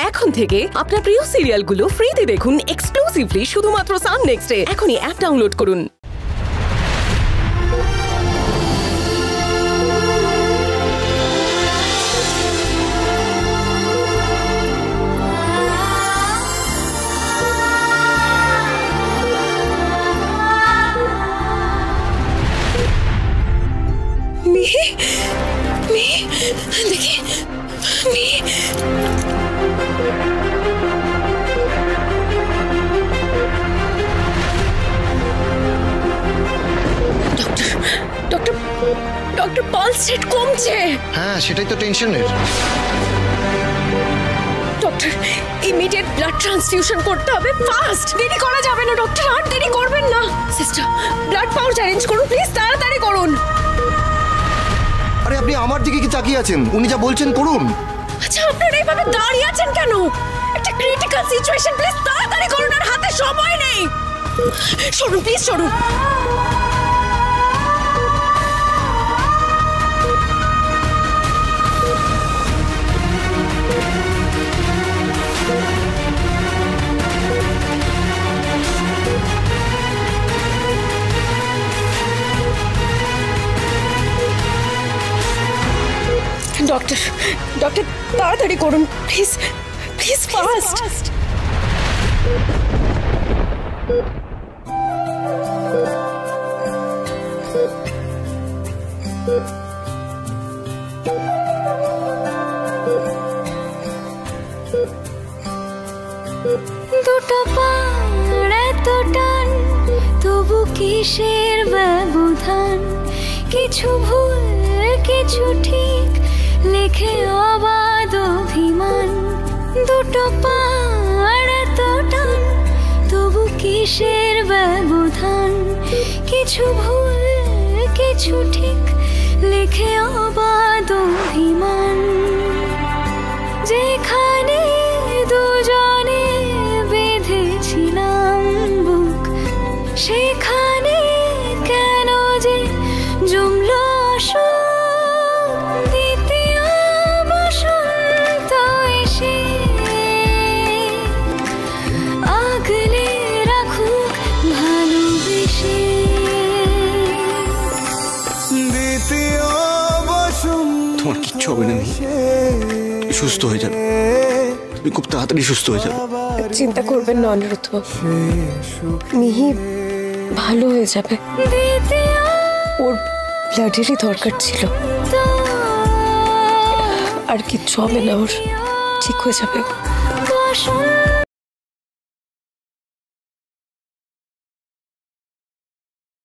এখন থেকে আপনার প্রিয় সিরিয়ালগুলো ফ্রিতে দেখুন এক্সক্লুসিভলি শুধুমাত্র সান নেক্সটে। এখনই অ্যাপ ডাউনলোড করুন। देखिए डॉक्टर डॉक्टर पल्स रेट কমছে। হ্যাঁ সেটাই তো টেনশনের। ডক্টর ইমিডিয়েট ব্লাড ট্রান্সফিউশন করতে হবে, ফাস্ট। দেরি করা যাবে না ডক্টর, আর দেরি করবেন না। সিস্টার ব্লাড পাউচ অ্যারেঞ্জ করুন প্লিজ, তাড়াতাড়ি করুন। আরে আপনি আমার দিকে কি তাকিয়ে আছেন? উনি যা বলছেন করুন। আচ্ছা আপনারা এইভাবে দাঁড়িয়ে আছেন কেন? একটা ক্রিটিক্যাল সিচুয়েশন, প্লিজ তাড়াতাড়ি করুন, আর হাতে সময় নেই। সরুন প্লিজ, সরুন। ডক্টর ডক্টর তাড়াতাড়ি করুন প্লিজ, প্লিজ ফাস্ট। দুটো পাড় এত টান, তবু কিসের ব্যবধান? কিছু ভুল কিছু ঠিক, লেখে অবাধ অভিমান। দুটো পাড় এত টান, তবু কিসের ব্যবধান? কিছু ভুল কিছু ঠিক, লেখে অবাধ অভিমান। যেখানে দুজনে বেঁধেছিলাম বুক, সেখানে কেন যে জমলো অসুখ? দ্বিতীয় বসন্ত এসে আগলে রাখুক ভালোবেসে। দ্বিতীয় বসন্ত তোমার কিচ্ছু হবে না, সুস্থ হয়ে যাবে, তুমি খুব তাড়াতাড়ি সুস্থ হয়ে যাবে। চিন্তা করবেন না অনিরুদ্ধ, মিহি ভালো হয়ে যাবে। ওর ব্লাডেরই দরকার ছিল, আর কিচ্ছু হবে না, ওর ঠিক হয়ে যাবে।